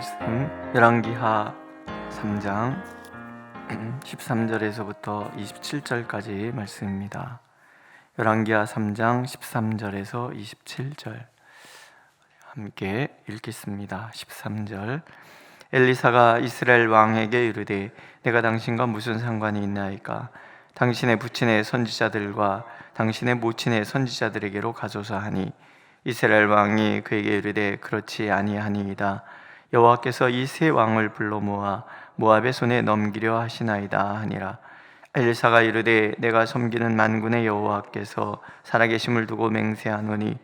말씀 열왕기하 3장 13절에서부터 27절까지 말씀입니다. 열왕기하 3장 13절에서 27절 함께 읽겠습니다. 13절 엘리사가 이스라엘 왕에게 이르되 내가 당신과 무슨 상관이 있나이까? 당신의 부친의 선지자들과 당신의 모친의 선지자들에게로 가소서 하니 이스라엘 왕이 그에게 이르되 그렇지 아니하니이다. 여호와께서 이 세 왕을 불러 모아 모압의 손에 넘기려 하시나이다 하니라. 엘리사가 이르되 내가 섬기는 만군의 여호와께서 살아계심을 두고 맹세하노니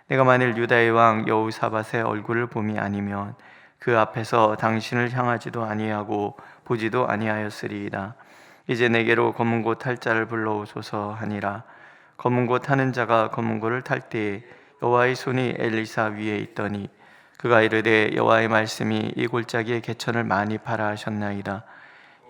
내가 만일 유다의 왕 여호사밧의 얼굴을 봄이 아니면 그 앞에서 당신을 향하지도 아니하고 보지도 아니하였으리이다. 이제 내게로 검은 고 탈 자를 불러오소서 하니라. 검은 고 타는 자가 검은 고를 탈 때에 여호와의 손이 엘리사 위에 있더니 그가 이르되 여호와의 말씀이 이 골짜기에 개천을 많이 파라 하셨나이다.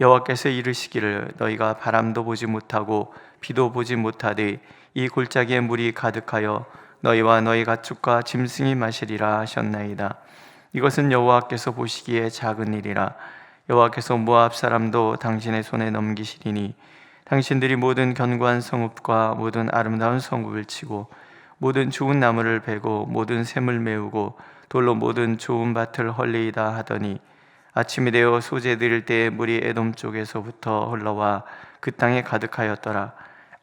여호와께서 이르시기를 너희가 바람도 보지 못하고 비도 보지 못하되 이 골짜기에 물이 가득하여 너희와 너희 가축과 짐승이 마시리라 하셨나이다. 이것은 여호와께서 보시기에 작은 일이라. 여호와께서 모압 사람도 당신의 손에 넘기시리니 당신들이 모든 견고한 성읍과 모든 아름다운 성읍을 치고 모든 좋은 나무를 베고 모든 샘을 메우고 돌로 모든 좋은 밭을 헐리이다 하더니 아침이 되어 소재 들일 때에 물이 에돔 쪽에서부터 흘러와 그 땅에 가득하였더라.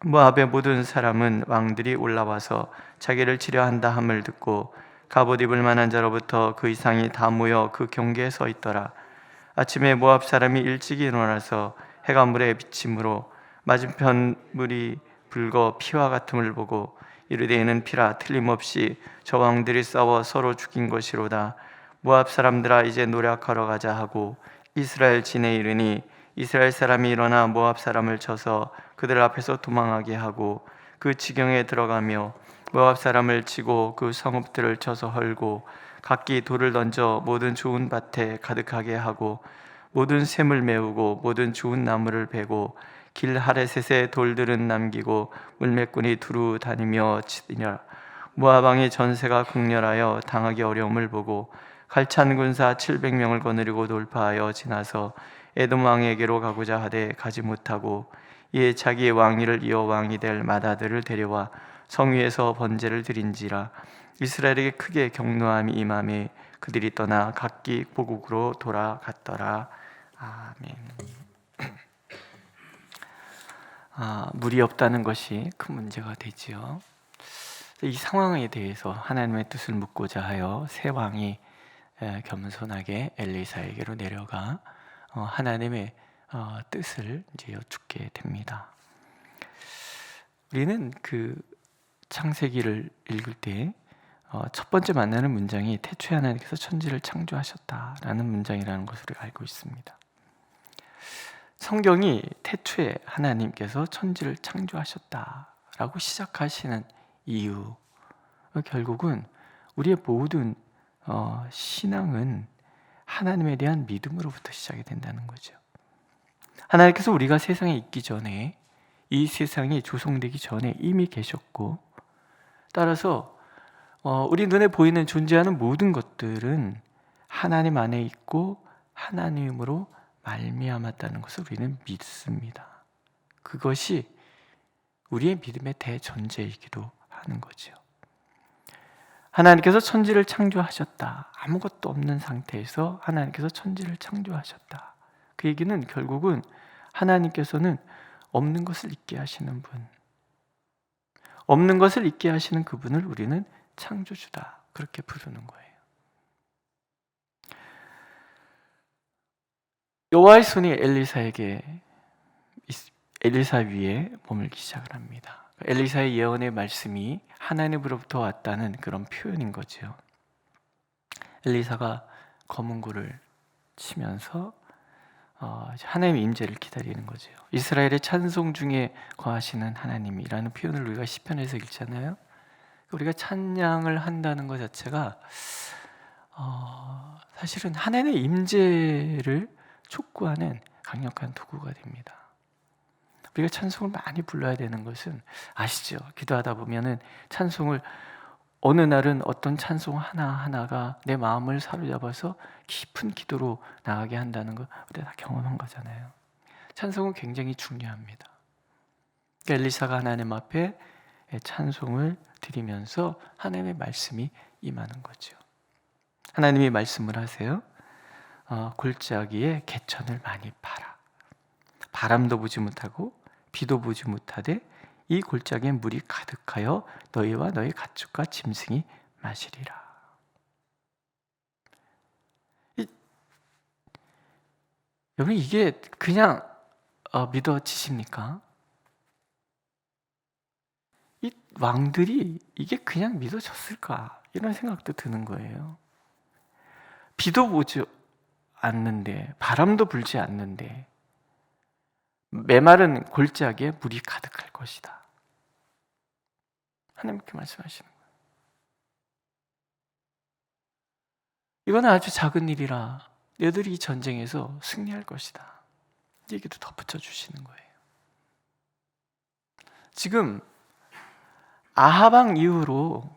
모압의 모든 사람은 왕들이 올라와서 자기를 치려 한다 함을 듣고 갑옷 입을 만한 자로부터 그 이상이 다 모여 그 경계에 서 있더라. 아침에 모압 사람이 일찍이 일어나서 해가 물에 비침으로 맞은편 물이 붉어 피와 같음을 보고 이르되 이는 피라 틀림없이 저 왕들이 싸워 서로 죽인 것이로다. 모압 사람들아 이제 노력하러 가자 하고 이스라엘 진에 이르니 이스라엘 사람이 일어나 모압 사람을 쳐서 그들 앞에서 도망하게 하고 그 지경에 들어가며 모압 사람을 치고 그 성읍들을 쳐서 헐고 각기 돌을 던져 모든 좋은 밭에 가득하게 하고 모든 샘을 메우고 모든 좋은 나무를 베고 길 하레셋에 돌들은 남기고 물매꾼이 두루 다니며 치니라. 모압 왕의 전세가 극렬하여 당하기 어려움을 보고 갈찬 군사 700명을 거느리고 돌파하여 지나서 에돔 왕에게로 가고자 하되 가지 못하고 이에 자기의 왕위를 이어 왕이 될 맏아들을 데려와 성 위에서 번제를 드린지라. 이스라엘에게 크게 경노함이 임하매 그들이 떠나 각기 고국으로 돌아갔더라. 아멘. 물이 없다는 것이 큰 문제가 되지요. 이 상황에 대해서 하나님의 뜻을 묻고자 하여 세 왕이 겸손하게 엘리사에게로 내려가 하나님의 뜻을 이제 여쭙게 됩니다. 우리는 그 창세기를 읽을 때 첫 번째 만나는 문장이 태초에 하나님께서 천지를 창조하셨다라는 문장이라는 것을 알고 있습니다. 성경이 태초에 하나님께서 천지를 창조하셨다라고 시작하시는 이유, 결국은 우리의 모든 신앙은 하나님에 대한 믿음으로부터 시작이 된다는 거죠. 하나님께서 우리가 세상에 있기 전에, 이 세상이 조성되기 전에 이미 계셨고, 따라서 우리 눈에 보이는 존재하는 모든 것들은 하나님 안에 있고 하나님으로 말미암았다는 것을 우리는 믿습니다. 그것이 우리의 믿음의 대전제이기도 하는 거죠. 하나님께서 천지를 창조하셨다. 아무것도 없는 상태에서 하나님께서 천지를 창조하셨다. 그 얘기는 결국은 하나님께서는 없는 것을 있게 하시는 분, 없는 것을 있게 하시는 그분을 우리는 창조주다, 그렇게 부르는 거예요. 여호와의 손이 엘리사 위에 머물기 시작을 합니다. 엘리사의 예언의 말씀이 하나님으로부터 왔다는 그런 표현인 거죠. 엘리사가 검은 고를 치면서 하나님의 임재를 기다리는 거죠. 이스라엘의 찬송 중에 거하시는 하나님이라는 표현을 우리가 시편에서 읽잖아요. 우리가 찬양을 한다는 것 자체가 사실은 하나님의 임재를 촉구하는 강력한 도구가 됩니다. 우리가 찬송을 많이 불러야 되는 것은 아시죠? 기도하다 보면은 찬송을 어느 날은 어떤 찬송 하나하나가 내 마음을 사로잡아서 깊은 기도로 나가게 한다는 거 우리가 다 경험한 거잖아요. 찬송은 굉장히 중요합니다. 엘리사가 하나님 앞에 찬송을 드리면서 하나님의 말씀이 임하는 거죠. 하나님이 말씀을 하세요. 골짜기에 개천을 많이 파라. 바람도 보지 못하고 비도 보지 못하되 이 골짜기에 물이 가득하여 너희와 너희 가축과 짐승이 마시리라. 여러분, 이게 그냥 믿어지십니까? 이 왕들이 이게 그냥 믿어졌을까? 이런 생각도 드는 거예요. 비도 보지 않는데, 바람도 불지 않는데 메마른 골짜기에 물이 가득할 것이다. 하나님께 말씀하시는 거예요. 이건 아주 작은 일이라 너희들이 이 전쟁에서 승리할 것이다. 이 얘기도 덧붙여 주시는 거예요. 지금 아합 왕 이후로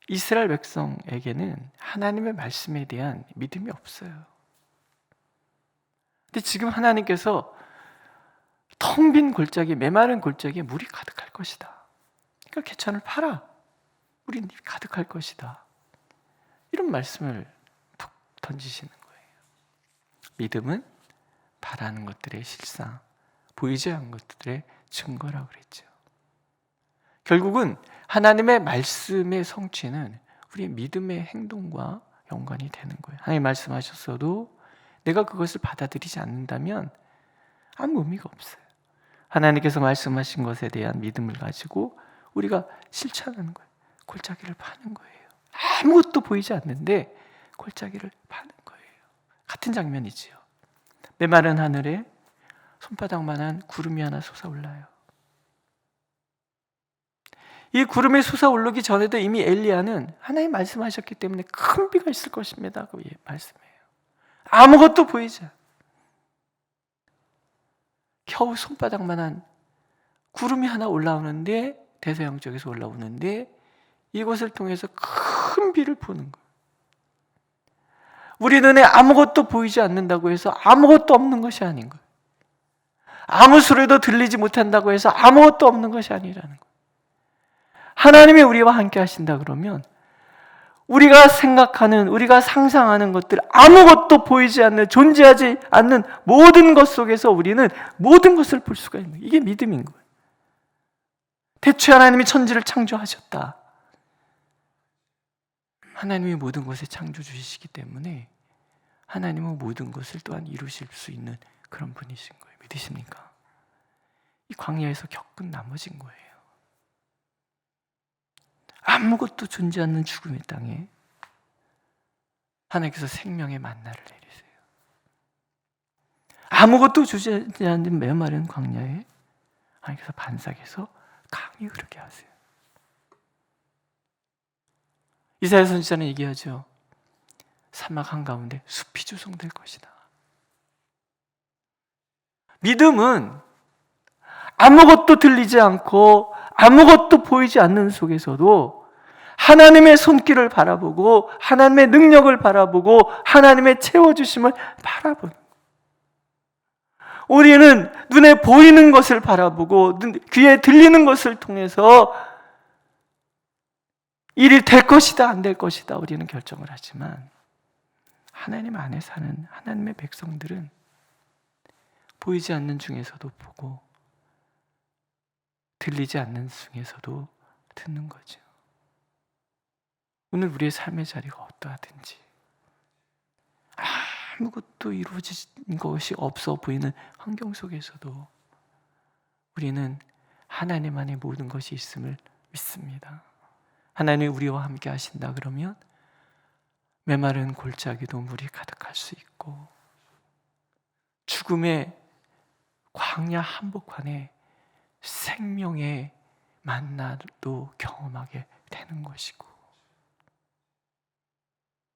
이스라엘 백성에게는 하나님의 말씀에 대한 믿음이 없어요. 근데 지금 하나님께서 텅 빈 골짜기, 메마른 골짜기에 물이 가득할 것이다. 그러니까 개천을 팔아. 물이 가득할 것이다. 이런 말씀을 툭 던지시는 거예요. 믿음은 바라는 것들의 실상, 보이지 않는 것들의 증거라고 그랬죠. 결국은 하나님의 말씀의 성취는 우리의 믿음의 행동과 연관이 되는 거예요. 하나님 말씀하셨어도 내가 그것을 받아들이지 않는다면 아무 의미가 없어요. 하나님께서 말씀하신 것에 대한 믿음을 가지고 우리가 실천하는 거예요. 골짜기를 파는 거예요. 아무것도 보이지 않는데 골짜기를 파는 거예요. 같은 장면이지요. 메마른 하늘에 손바닥만한 구름이 하나 솟아올라요. 이 구름이 솟아오르기 전에도 이미 엘리야는 하나님 말씀하셨기 때문에 큰 비가 있을 것입니다. 그 말씀이에요. 아무것도 보이지 않아요. 겨우 손바닥만한 구름이 하나 올라오는데, 대서양 쪽에서 올라오는데 이것을 통해서 큰 비를 보는 거예요. 우리 눈에 아무것도 보이지 않는다고 해서 아무것도 없는 것이 아닌 거예요. 아무 소리도 들리지 못한다고 해서 아무것도 없는 것이 아니라는 거예요. 하나님이 우리와 함께 하신다 그러면 우리가 생각하는, 우리가 상상하는 것들, 아무것도 보이지 않는, 존재하지 않는 모든 것 속에서 우리는 모든 것을 볼 수가 있는 거예요. 이게 믿음인 거예요. 대체 하나님이 천지를 창조하셨다. 하나님이 모든 것의 창조주이시기 때문에 하나님은 모든 것을 또한 이루실 수 있는 그런 분이신 거예요. 믿으십니까? 이 광야에서 겪은 나머진 거예요. 아무것도 존재 않는 죽음의 땅에 하나님께서 생명의 만나를 내리세요. 아무것도 존재하지 않는 메마른 광야에 하나님께서 반삭해서 강이 흐르게 하세요. 이사야 선지자는 얘기하죠. 사막 한가운데 숲이 조성될 것이다. 믿음은 아무것도 들리지 않고 아무것도 보이지 않는 속에서도 하나님의 손길을 바라보고 하나님의 능력을 바라보고 하나님의 채워주심을 바라보는 거예요. 우리는 눈에 보이는 것을 바라보고 귀에 들리는 것을 통해서 일이 될 것이다 안 될 것이다 우리는 결정을 하지만 하나님 안에 사는 하나님의 백성들은 보이지 않는 중에서도 보고 들리지 않는 중에서도 듣는 거죠. 오늘 우리의 삶의 자리가 어떠하든지 아무것도 이루어진 것이 없어 보이는 환경 속에서도 우리는 하나님 안에 모든 것이 있음을 믿습니다. 하나님이 우리와 함께 하신다 그러면 메마른 골짜기도 물이 가득할 수 있고 죽음의 광야 한복판에 생명의 만나도 경험하게 되는 것이고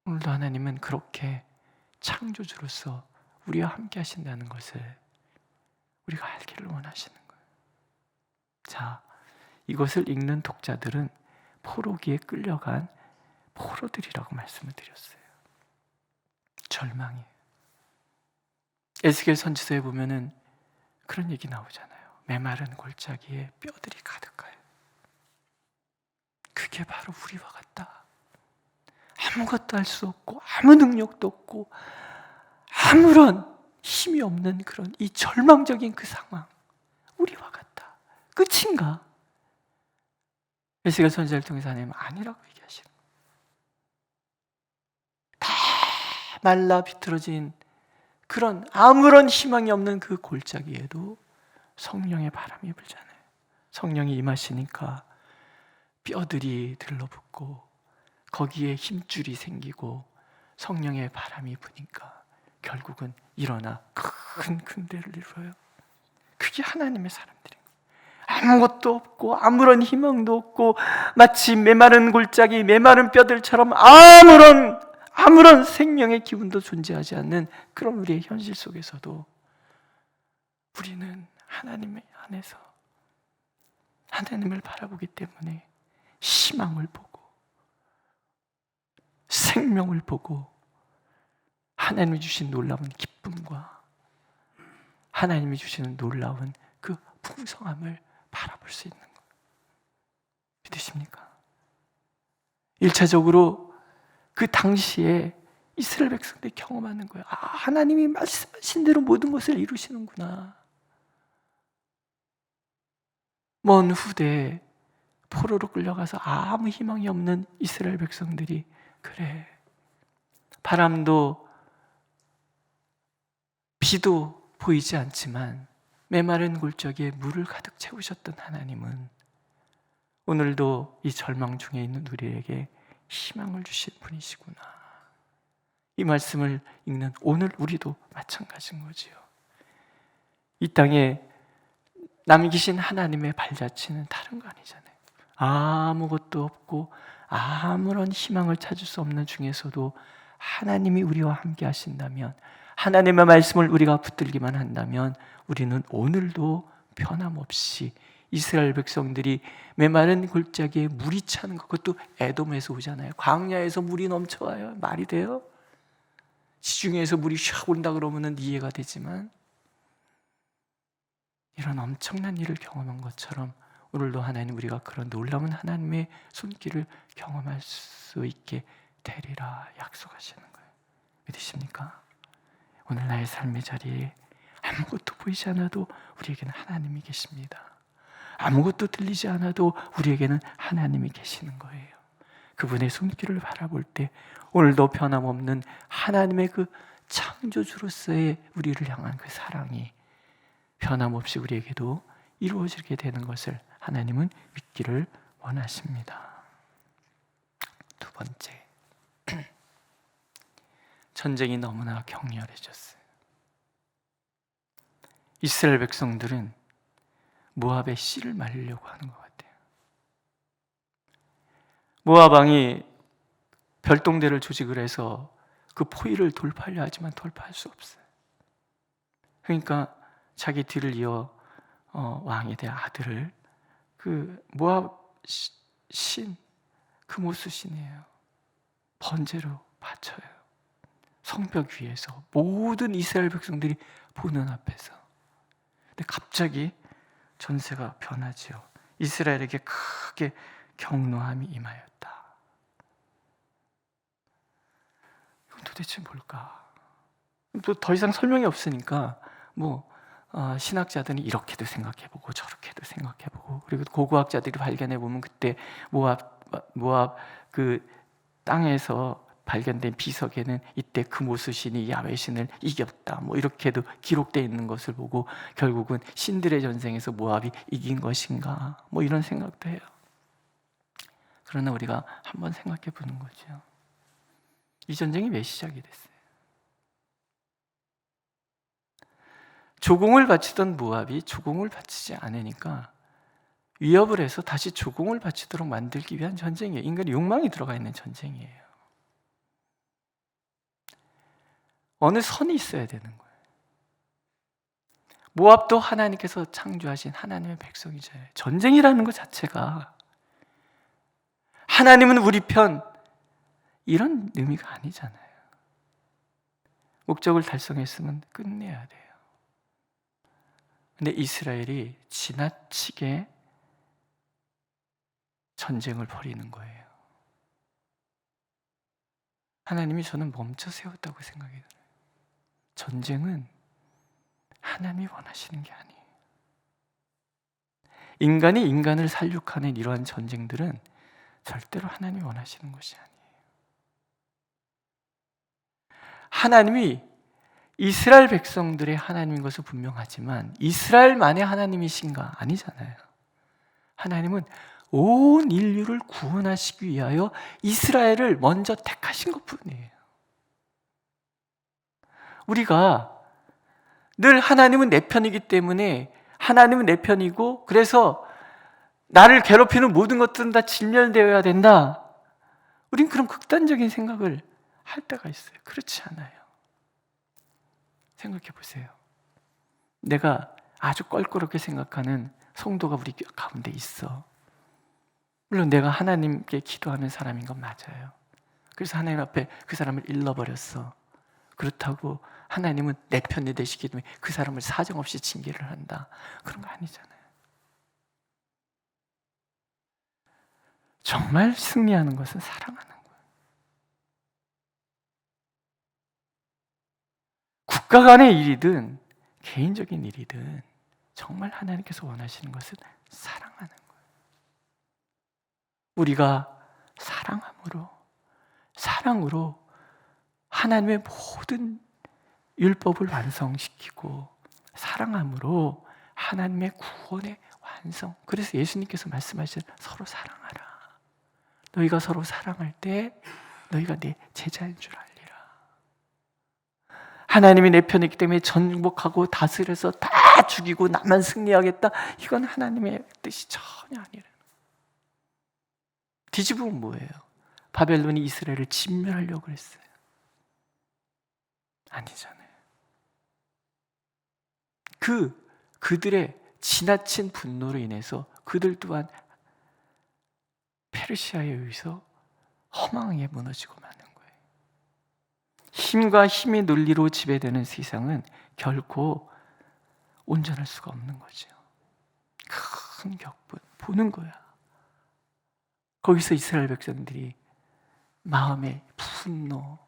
오늘도 하나님은 그렇게 창조주로서 우리와 함께 하신다는 것을 우리가 알기를 원하시는 거예요. 자, 이것을 읽는 독자들은 포로기에 끌려간 포로들이라고 말씀을 드렸어요. 절망이에요. 에스겔 선지서에 보면은 그런 얘기 나오잖아요. 메마른 골짜기에 뼈들이 가득하여. 그게 바로 우리와 같다. 아무것도 할 수 없고 아무 능력도 없고 아무런 힘이 없는 그런 이 절망적인 그 상황, 우리와 같다. 끝인가? 에스겔 선지자를 통해서 하나님은 아니라고 얘기하시는 거예요. 다 말라 비틀어진 그런 아무런 희망이 없는 그 골짜기에도 성령의 바람이 불잖아요. 성령이 임하시니까 뼈들이 들러붙고 거기에 힘줄이 생기고 성령의 바람이 부니까 결국은 일어나 큰 데를 이루어요. 그게 하나님의 사람들이에요. 아무것도 없고 아무런 희망도 없고 마치 메마른 골짜기, 메마른 뼈들처럼 아무런 생명의 기운도 존재하지 않는 그런 우리의 현실 속에서도 우리는 하나님 안에서 하나님을 바라보기 때문에 희망을 보고 생명을 보고 하나님이 주신 놀라운 기쁨과 하나님이 주시는 놀라운 그 풍성함을 바라볼 수 있는 거예요. 믿으십니까? 1차적으로 그 당시에 이스라엘 백성들이 경험하는 거예요. 하나님이 말씀하신 대로 모든 것을 이루시는구나. 먼 후대에 포로로 끌려가서 아무 희망이 없는 이스라엘 백성들이 그래, 바람도 비도 보이지 않지만 메마른 골짜기에 물을 가득 채우셨던 하나님은 오늘도 이 절망 중에 있는 우리에게 희망을 주실 분이시구나. 이 말씀을 읽는 오늘 우리도 마찬가지인 거지요. 이 땅에 남기신 하나님의 발자취는 다른 거 아니잖아요. 아무것도 없고 아무런 희망을 찾을 수 없는 중에서도 하나님이 우리와 함께 하신다면, 하나님의 말씀을 우리가 붙들기만 한다면 우리는 오늘도 변함없이 이스라엘 백성들이 메마른 골짜기에 물이 차는 것, 그것도 에돔에서 오잖아요. 광야에서 물이 넘쳐와요. 말이 돼요? 지중해에서 물이 샥 온다 그러면 이해가 되지만 이런 엄청난 일을 경험한 것처럼 오늘도 하나님, 우리가 그런 놀라운 하나님의 손길을 경험할 수 있게 되리라 약속하시는 거예요. 믿으십니까? 오늘 나의 삶의 자리에 아무것도 보이지 않아도 우리에게는 하나님이 계십니다. 아무것도 들리지 않아도 우리에게는 하나님이 계시는 거예요. 그분의 손길을 바라볼 때 오늘도 변함없는 하나님의 그 창조주로서의 우리를 향한 그 사랑이 변함없이 우리에게도 이루어지게 되는 것을 하나님은 믿기를 원하십니다. 두 번째, 전쟁이 너무나 격렬해졌어요. 이스라엘 백성들은 모압의 씨를 말리려고 하는 것 같아요. 모압 왕이 별동대를 조직을 해서 그 포위를 돌파하려 하지만 돌파할 수 없어요. 그러니까 자기 뒤를 이어 왕이 될 아들을 그 모압 신, 그모스 신이에요. 번제로 바쳐요. 성벽 위에서 모든 이스라엘 백성들이 보는 앞에서. 근데 갑자기 전세가 변하지요. 이스라엘에게 크게 경노함이 임하였다. 이건 도대체 뭘까? 또 더 이상 설명이 없으니까 신학자들이 이렇게도 생각해보고 저렇게도 생각해보고, 그리고 고고학자들이 발견해보면 그때 모압 그 땅에서 발견된 비석에는 이때 그모스 신이 야훼 신을 이겼다, 이렇게도 기록되어 있는 것을 보고 결국은 신들의 전쟁에서 모압이 이긴 것인가, 이런 생각도 해요. 그러나 우리가 한번 생각해 보는 거죠. 이 전쟁이 왜 시작이 됐어요? 조공을 바치던 모압이 조공을 바치지 않으니까 위협을 해서 다시 조공을 바치도록 만들기 위한 전쟁이에요. 인간의 욕망이 들어가 있는 전쟁이에요. 어느 선이 있어야 되는 거예요. 모압도 하나님께서 창조하신 하나님의 백성이잖아요. 전쟁이라는 것 자체가 하나님은 우리 편, 이런 의미가 아니잖아요. 목적을 달성했으면 끝내야 돼요. 근데 이스라엘이 지나치게 전쟁을 벌이는 거예요. 하나님이 저는 멈춰 세웠다고 생각이 들어요. 전쟁은 하나님이 원하시는 게 아니에요. 인간이 인간을 살육하는 이러한 전쟁들은 절대로 하나님이 원하시는 것이 아니에요. 하나님이 이스라엘 백성들의 하나님인 것은 분명하지만 이스라엘만의 하나님이신가? 아니잖아요. 하나님은 온 인류를 구원하시기 위하여 이스라엘을 먼저 택하신 것뿐이에요. 우리가 늘 하나님은 내 편이기 때문에, 하나님은 내 편이고 그래서 나를 괴롭히는 모든 것들은 다 진멸되어야 된다, 우린 그런 극단적인 생각을 할 때가 있어요. 그렇지 않아요. 생각해 보세요. 내가 아주 껄끄럽게 생각하는 성도가 우리 가운데 있어. 물론 내가 하나님께 기도하는 사람인 건 맞아요. 그래서 하나님 앞에 그 사람을 잃어버렸어. 그렇다고 하나님은 내 편이 되시기 때문에 그 사람을 사정없이 징계를 한다, 그런 거 아니잖아요. 정말 승리하는 것은 사랑하는 거예요. 국가 간의 일이든 개인적인 일이든 정말 하나님께서 원하시는 것은 사랑하는 거예요. 우리가 사랑으로 하나님의 모든 율법을 완성시키고 사랑함으로 하나님의 구원의 완성. 그래서 예수님께서 말씀하신 서로 사랑하라. 너희가 서로 사랑할 때 너희가 내 제자인 줄 알리라. 하나님이 내 편에 있기 때문에 정복하고 다스려서 다 죽이고 나만 승리하겠다, 이건 하나님의 뜻이 전혀 아니라. 뒤집으면 뭐예요? 바벨론이 이스라엘을 진멸하려고 했어요. 아니잖아요. 그들의 지나친 분노로 인해서 그들 또한 페르시아에 의해서 허망하게 무너지고 마는 거예요. 힘과 힘의 논리로 지배되는 세상은 결코 온전할 수가 없는 거죠. 큰 격분 보는 거야. 거기서 이스라엘 백성들이 마음의 분노,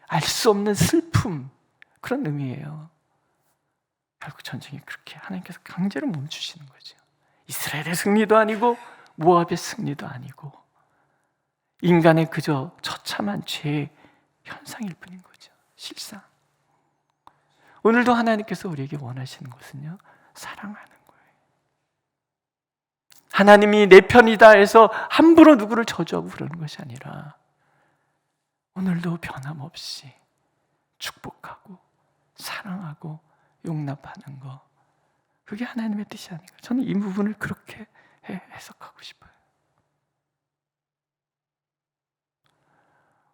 알 수 없는 슬픔, 그런 의미예요. 결국 전쟁이 그렇게 하나님께서 강제로 멈추시는 거죠. 이스라엘의 승리도 아니고 모압의 승리도 아니고 인간의 그저 처참한 죄의 현상일 뿐인 거죠. 실상 오늘도 하나님께서 우리에게 원하시는 것은요, 사랑하는 거예요. 하나님이 내 편이다 해서 함부로 누구를 저주하고 그러는 것이 아니라 오늘도 변함없이 축복하고 사랑하고 용납하는 거, 그게 하나님의 뜻이 아닌가. 저는 이 부분을 그렇게 해석하고 싶어요.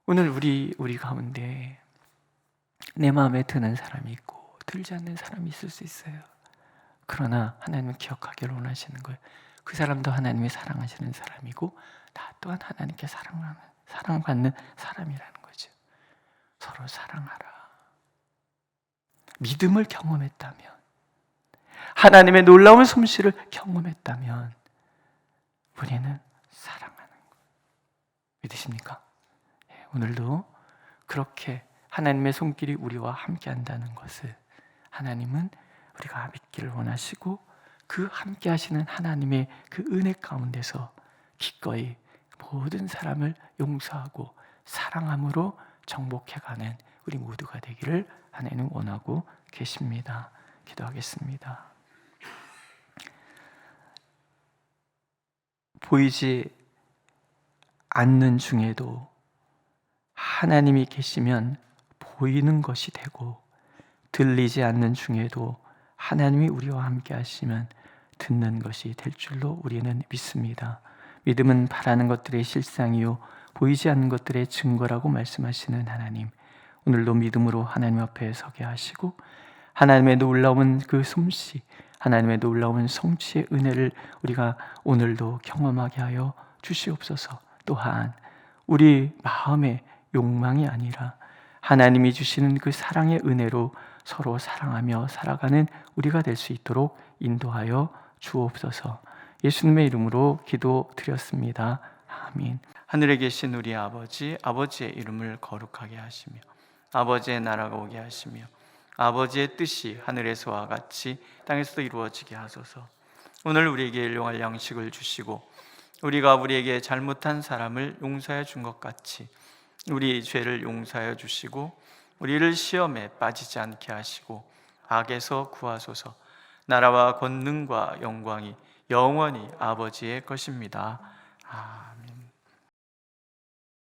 오늘 우리 가운데 내 마음에 드는 사람이 있고 들지 않는 사람이 있을 수 있어요. 그러나 하나님은 기억하기를 원하시는 거예요. 그 사람도 하나님이 사랑하시는 사람이고 나 또한 하나님께 사랑받는 사람이라는 거죠. 서로 사랑하라. 믿음을 경험했다면, 하나님의 놀라운 솜씨를 경험했다면 우리는 사랑하는 거예요. 믿으십니까? 오늘도 그렇게 하나님의 손길이 우리와 함께 한다는 것을 하나님은 우리가 믿기를 원하시고, 그 함께 하시는 하나님의 그 은혜 가운데서 기꺼이 모든 사람을 용서하고 사랑함으로 정복해가는 우리 모두가 되기를 하나님은 원하고 계십니다. 기도하겠습니다. 보이지 않는 중에도 하나님이 계시면 보이는 것이 되고, 들리지 않는 중에도 하나님이 우리와 함께 하시면 듣는 것이 될 줄로 우리는 믿습니다. 믿음은 바라는 것들의 실상이요 보이지 않는 것들의 증거라고 말씀하시는 하나님, 오늘도 믿음으로 하나님 앞에 서게 하시고 하나님의 놀라운 그 솜씨, 하나님의 놀라운 성취의 은혜를 우리가 오늘도 경험하게 하여 주시옵소서. 또한 우리 마음의 욕망이 아니라 하나님이 주시는 그 사랑의 은혜로 서로 사랑하며 살아가는 우리가 될 수 있도록 인도하여 주옵소서. 예수님의 이름으로 기도드렸습니다. 아멘. 하늘에 계신 우리 아버지, 아버지의 이름을 거룩하게 하시며 아버지의 나라가 오게 하시며 아버지의 뜻이 하늘에서와 같이 땅에서도 이루어지게 하소서. 오늘 우리에게 일용할 양식을 주시고 우리가 우리에게 잘못한 사람을 용서해 준 것 같이 우리 죄를 용서하여 주시고 우리를 시험에 빠지지 않게 하시고 악에서 구하소서. 나라와 권능과 영광이 영원히 아버지의 것입니다. 아멘.